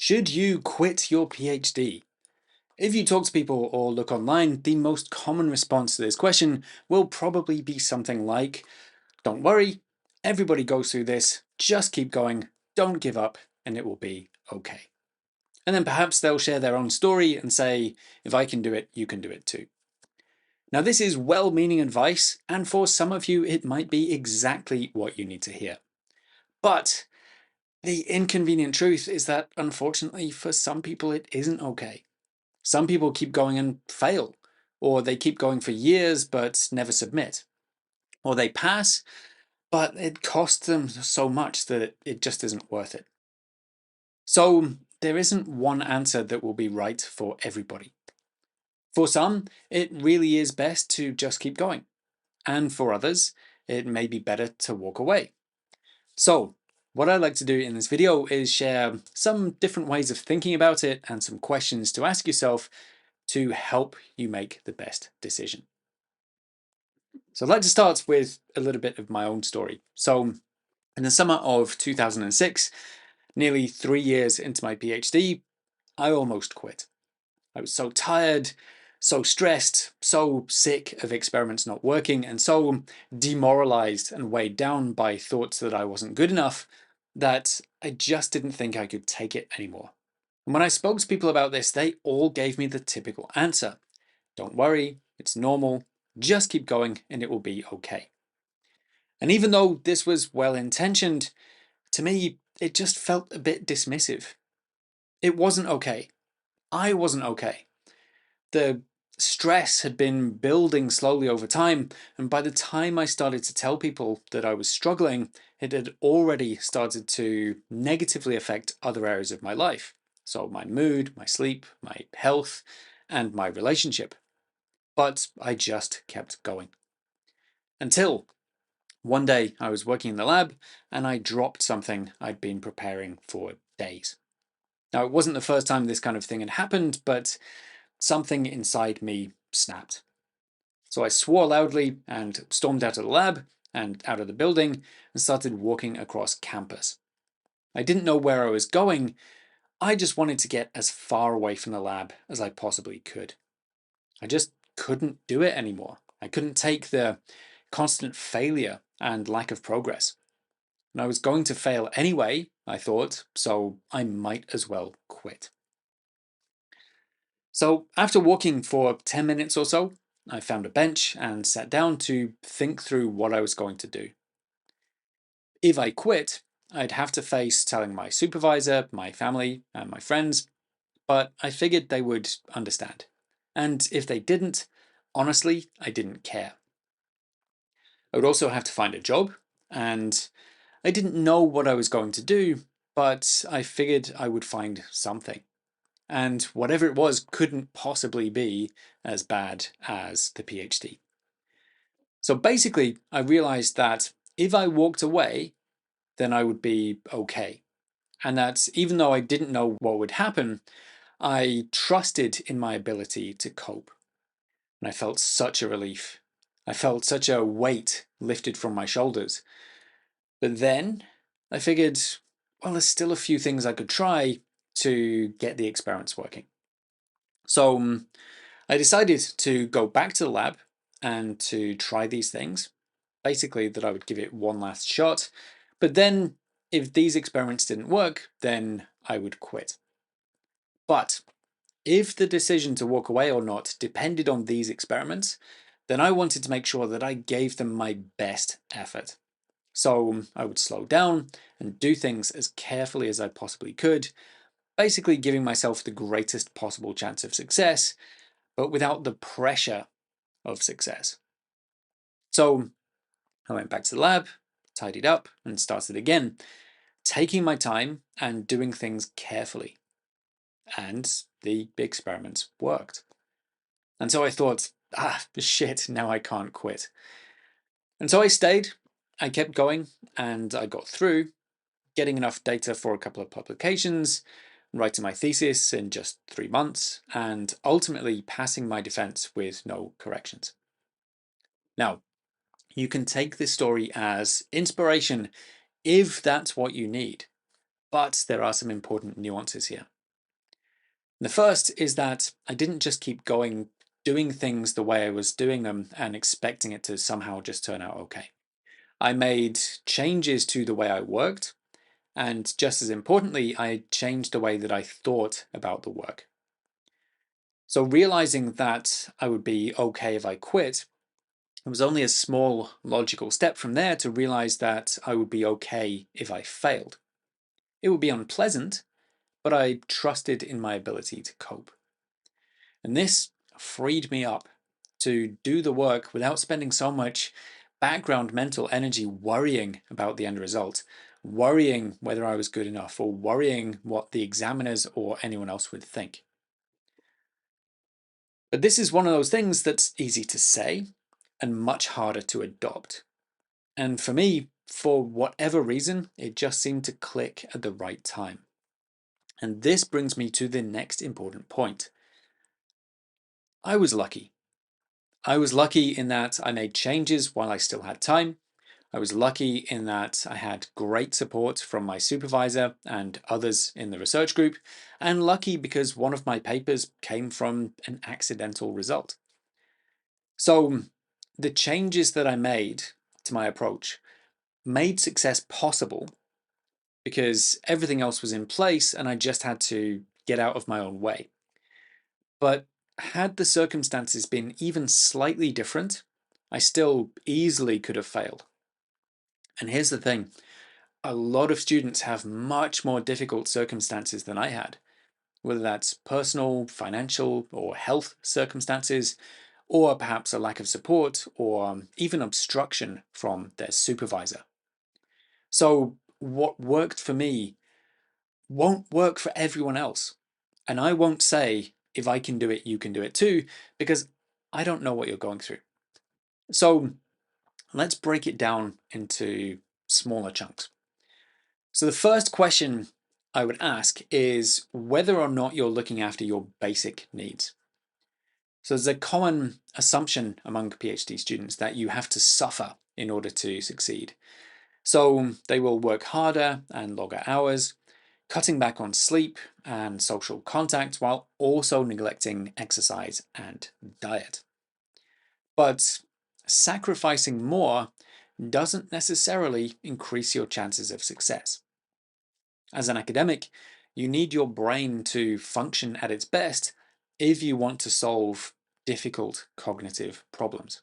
Should you quit your PhD? If you talk to people or look online, the most common response to this question will probably be something like, don't worry, everybody goes through this, just keep going, don't give up, and it will be okay. And then perhaps they'll share their own story and say, if I can do it, you can do it too. Now, this is well-meaning advice, and for some of you, it might be exactly what you need to hear. But the inconvenient truth is that, unfortunately, for some people, it isn't okay. Some people keep going and fail, or they keep going for years but never submit, or they pass, but it costs them so much that it just isn't worth it. So there isn't one answer that will be right for everybody. For some, it really is best to just keep going, and for others, it may be better to walk away. So what I'd like to do in this video is share some different ways of thinking about it and some questions to ask yourself to help you make the best decision. So I'd like to start with a little bit of my own story. So in the summer of 2006, nearly 3 years into my PhD, I almost quit. I was so tired, so stressed, so sick of experiments not working, and so demoralized and weighed down by thoughts that I wasn't good enough that I just didn't think I could take it anymore. And when I spoke to people about this, they all gave me the typical answer. Don't worry, it's normal, just keep going and it will be okay. And even though this was well intentioned, to me, it just felt a bit dismissive. It wasn't okay. I wasn't okay. The stress had been building slowly over time, and by the time I started to tell people that I was struggling, it had already started to negatively affect other areas of my life. So my mood, my sleep, my health, and my relationship. But I just kept going. Until one day I was working in the lab and I dropped something I'd been preparing for days. Now, it wasn't the first time this kind of thing had happened, but something inside me snapped. So I swore loudly and stormed out of the lab and out of the building and started walking across campus. I didn't know where I was going. I just wanted to get as far away from the lab as I possibly could. I just couldn't do it anymore. I couldn't take the constant failure and lack of progress. And I was going to fail anyway, I thought, so I might as well quit. So after walking for 10 minutes or so, I found a bench and sat down to think through what I was going to do. If I quit, I'd have to face telling my supervisor, my family, and my friends, but I figured they would understand. And if they didn't, honestly, I didn't care. I would also have to find a job, and I didn't know what I was going to do, but I figured I would find something. And whatever it was couldn't possibly be as bad as the PhD. So basically, I realized that if I walked away, then I would be okay. And that even though I didn't know what would happen, I trusted in my ability to cope. And I felt such a relief. I felt such a weight lifted from my shoulders. But then I figured, well, there's still a few things I could try to get the experiments working. So I decided to go back to the lab and to try these things. Basically, that I would give it one last shot. But then, if these experiments didn't work, then I would quit. But if the decision to walk away or not depended on these experiments, then I wanted to make sure that I gave them my best effort. So I would slow down and do things as carefully as I possibly could, basically giving myself the greatest possible chance of success, but without the pressure of success. So I went back to the lab, tidied up, and started again, taking my time and doing things carefully. And the experiments worked. And so I thought, shit, now I can't quit. And so I stayed, I kept going, and I got through, getting enough data for a couple of publications, writing my thesis in just 3 months, and ultimately passing my defense with no corrections. Now, you can take this story as inspiration if that's what you need. but there are some important nuances here. The first is that I didn't just keep going, doing things the way I was doing them and expecting it to somehow just turn out okay. I made changes to the way I worked, and just as importantly, I changed the way that I thought about the work. So realizing that I would be okay if I quit, it was only a small logical step from there to realize that I would be okay if I failed. It would be unpleasant, but I trusted in my ability to cope. And this freed me up to do the work without spending so much background mental energy worrying about the end result, worrying whether I was good enough, or worrying what the examiners or anyone else would think. But this is one of those things that's easy to say and much harder to adopt. And for me, for whatever reason, it just seemed to click at the right time. And this brings me to the next important point. I was lucky. I was lucky in that I made changes while I still had time. I was lucky in that I had great support from my supervisor and others in the research group, and lucky because one of my papers came from an accidental result. So the changes that I made to my approach made success possible because everything else was in place and I just had to get out of my own way. But had the circumstances been even slightly different, I still easily could have failed. And here's the thing, a lot of students have much more difficult circumstances than I had, whether that's personal, financial, or health circumstances, or perhaps a lack of support, or even obstruction from their supervisor. So, what worked for me won't work for everyone else. And I won't say, if I can do it, you can do it too, because I don't know what you're going through. So let's break it down into smaller chunks. So the first question I would ask is whether or not you're looking after your basic needs. So there's a common assumption among PhD students that you have to suffer in order to succeed. So they will work harder and longer hours, cutting back on sleep and social contact while also neglecting exercise and diet. But sacrificing more doesn't necessarily increase your chances of success. As an academic, you need your brain to function at its best if you want to solve difficult cognitive problems.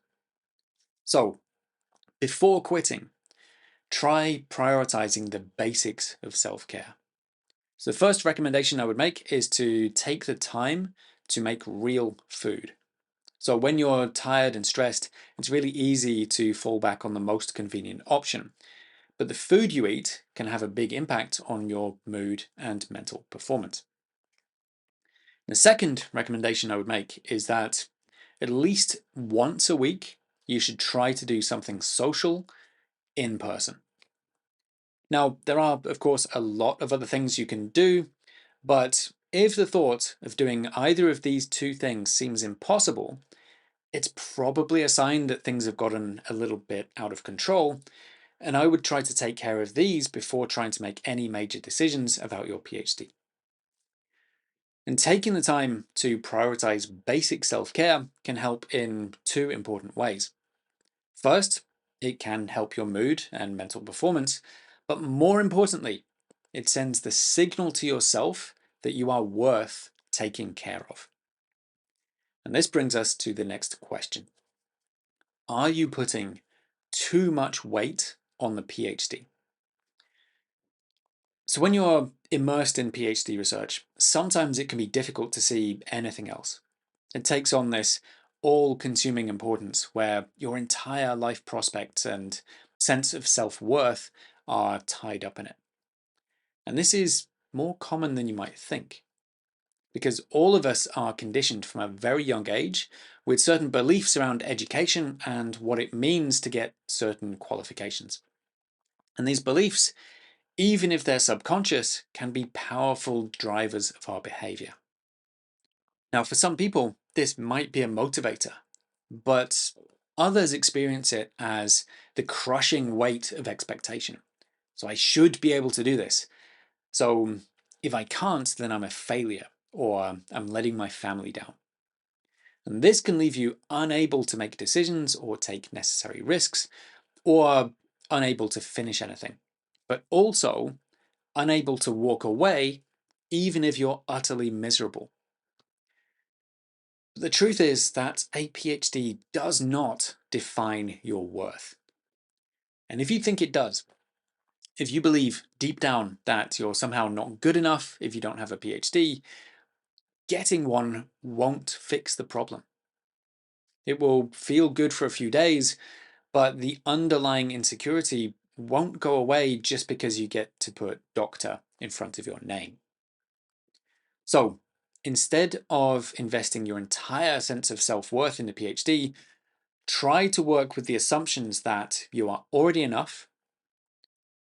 So, before quitting, try prioritizing the basics of self-care. So the first recommendation I would make is to take the time to make real food. So when you're tired and stressed, it's really easy to fall back on the most convenient option. But the food you eat can have a big impact on your mood and mental performance. The second recommendation I would make is that at least once a week, you should try to do something social in person. Now, there are, of course, a lot of other things you can do, but if the thought of doing either of these two things seems impossible, it's probably a sign that things have gotten a little bit out of control, and I would try to take care of these before trying to make any major decisions about your PhD. And taking the time to prioritize basic self-care can help in two important ways. First, it can help your mood and mental performance, but more importantly, it sends the signal to yourself that you are worth taking care of. And this brings us to the next question. Are you putting too much weight on the PhD? So when you're immersed in PhD research, sometimes it can be difficult to see anything else. It takes on this all-consuming importance where your entire life prospects and sense of self-worth are tied up in it. And this is more common than you might think, because all of us are conditioned from a very young age with certain beliefs around education and what it means to get certain qualifications. And these beliefs, even if they're subconscious, can be powerful drivers of our behavior. Now, for some people, this might be a motivator, but others experience it as the crushing weight of expectation. So I should be able to do this. So if I can't, then I'm a failure or I'm letting my family down. And this can leave you unable to make decisions or take necessary risks, or unable to finish anything, but also unable to walk away even if you're utterly miserable. The truth is that a PhD does not define your worth. And if you think it does, if you believe deep down that you're somehow not good enough if you don't have a PhD, getting one won't fix the problem. It will feel good for a few days, but the underlying insecurity won't go away just because you get to put doctor in front of your name. So instead of investing your entire sense of self-worth in the PhD, try to work with the assumptions that you are already enough,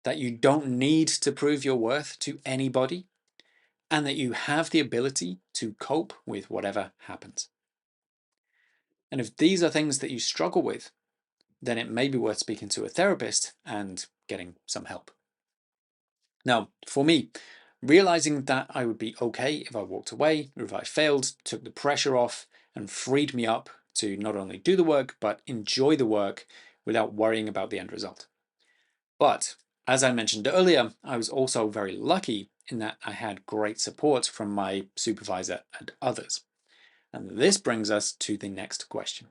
that you don't need to prove your worth to anybody, and that you have the ability to cope with whatever happens. And if these are things that you struggle with, then it may be worth speaking to a therapist and getting some help. Now, for me, realizing that I would be okay if I walked away or if I failed took the pressure off and freed me up to not only do the work, but enjoy the work without worrying about the end result. But as I mentioned earlier, I was also very lucky in that I had great support from my supervisor and others. And this brings us to the next question.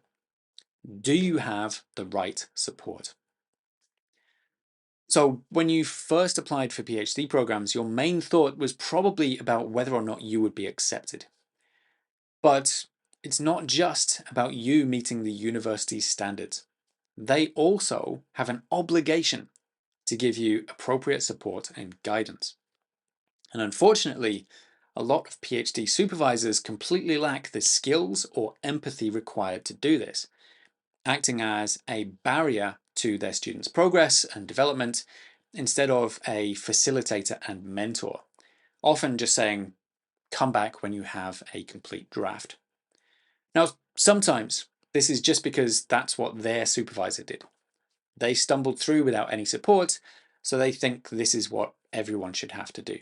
Do you have the right support? So when you first applied for PhD programs, your main thought was probably about whether or not you would be accepted. But it's not just about you meeting the university's standards. They also have an obligation to give you appropriate support and guidance. And unfortunately, a lot of PhD supervisors completely lack the skills or empathy required to do this, acting as a barrier to their students' progress and development instead of a facilitator and mentor, often just saying, come back when you have a complete draft. Now, sometimes this is just because that's what their supervisor did. They stumbled through without any support, so they think this is what everyone should have to do.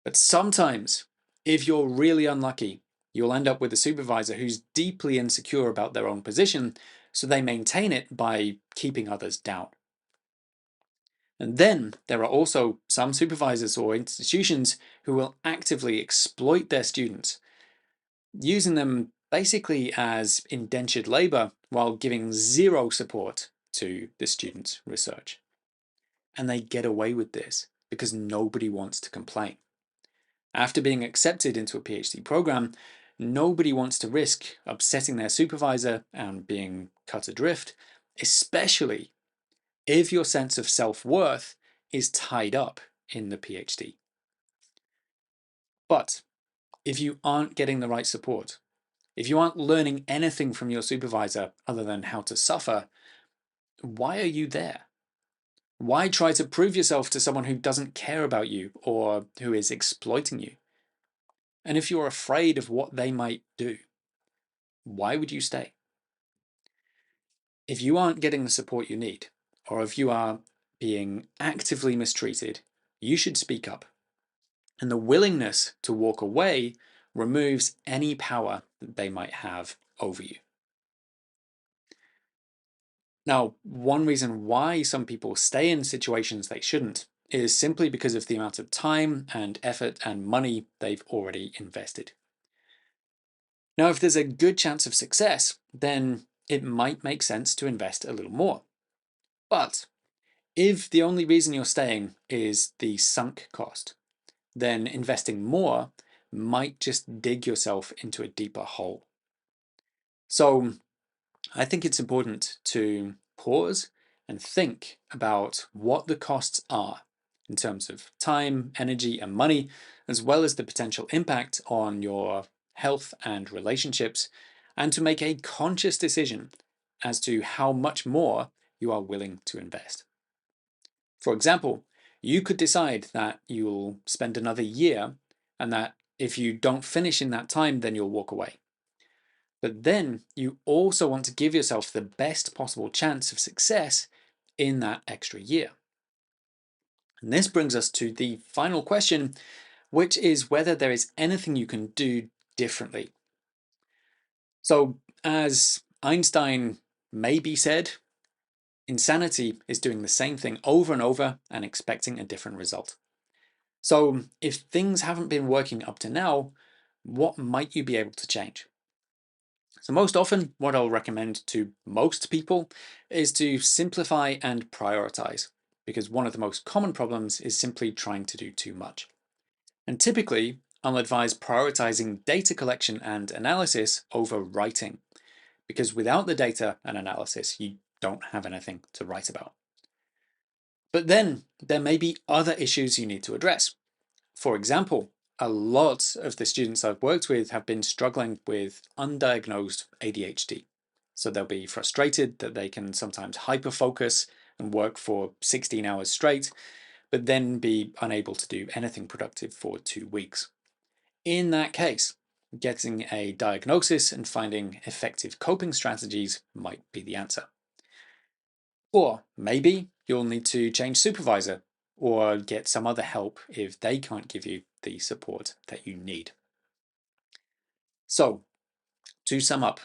But sometimes, if you're really unlucky, you'll end up with a supervisor who's deeply insecure about their own position, so they maintain it by keeping others down. And then there are also some supervisors or institutions who will actively exploit their students, using them basically as indentured labor while giving zero support to the students' research. And they get away with this because nobody wants to complain. After being accepted into a PhD program, nobody wants to risk upsetting their supervisor and being cut adrift, especially if your sense of self-worth is tied up in the PhD. But if you aren't getting the right support, if you aren't learning anything from your supervisor other than how to suffer, why are you there? Why try to prove yourself to someone who doesn't care about you or who is exploiting you? And if you're afraid of what they might do, why would you stay? If you aren't getting the support you need, or if you are being actively mistreated, you should speak up. And the willingness to walk away removes any power that they might have over you. Now, one reason why some people stay in situations they shouldn't is simply because of the amount of time and effort and money they've already invested. Now, if there's a good chance of success, then it might make sense to invest a little more. But if the only reason you're staying is the sunk cost, then investing more might just dig yourself into a deeper hole. So I think it's important to pause and think about what the costs are in terms of time, energy, and money, as well as the potential impact on your health and relationships, and to make a conscious decision as to how much more you are willing to invest. For example, you could decide that you'll spend another year and that if you don't finish in that time, then you'll walk away. But then you also want to give yourself the best possible chance of success in that extra year. And this brings us to the final question, which is whether there is anything you can do differently. So, as Einstein maybe said, insanity is doing the same thing over and over and expecting a different result. So, if things haven't been working up to now, what might you be able to change? So, most often, what I'll recommend to most people is to simplify and prioritize, because one of the most common problems is simply trying to do too much. And typically, I'll advise prioritizing data collection and analysis over writing, because without the data and analysis, you don't have anything to write about. But then there may be other issues you need to address. For example, a lot of the students I've worked with have been struggling with undiagnosed ADHD. So they'll be frustrated that they can sometimes hyperfocus and work for 16 hours straight, but then be unable to do anything productive for 2 weeks. In that case, getting a diagnosis and finding effective coping strategies might be the answer. Or maybe you'll need to change supervisor or get some other help if they can't give you the support that you need. So, to sum up,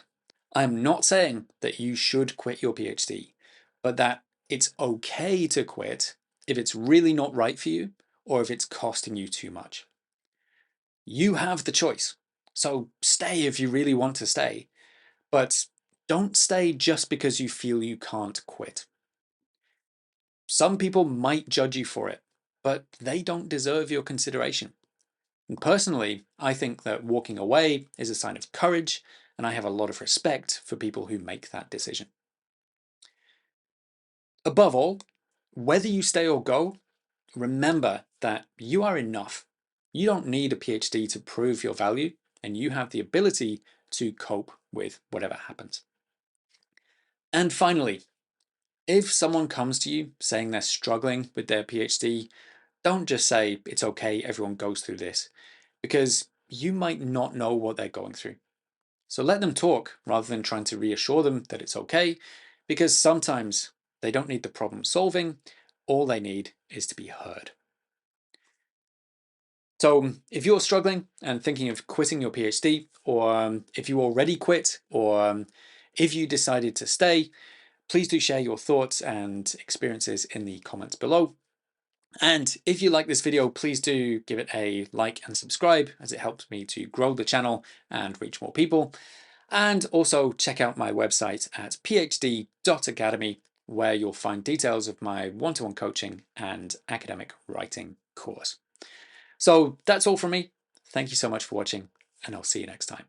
I'm not saying that you should quit your PhD, but that it's okay to quit if it's really not right for you or if it's costing you too much. You have the choice. So stay if you really want to stay, but don't stay just because you feel you can't quit. Some people might judge you for it, but they don't deserve your consideration. And personally, I think that walking away is a sign of courage, and I have a lot of respect for people who make that decision. Above all, whether you stay or go, remember that you are enough. You don't need a PhD to prove your value, and you have the ability to cope with whatever happens. And finally, if someone comes to you saying they're struggling with their PhD, don't just say it's okay, everyone goes through this, because you might not know what they're going through. So let them talk rather than trying to reassure them that it's okay, because sometimes they don't need the problem solving, all they need is to be heard. So if you're struggling and thinking of quitting your PhD, or if you already quit, or if you decided to stay, please do share your thoughts and experiences in the comments below. And if you like this video, please do give it a like and subscribe, as it helps me to grow the channel and reach more people. And also check out my website at phd.academy, where you'll find details of my one-to-one coaching and academic writing course. So that's all from me. Thank you so much for watching, and I'll see you next time.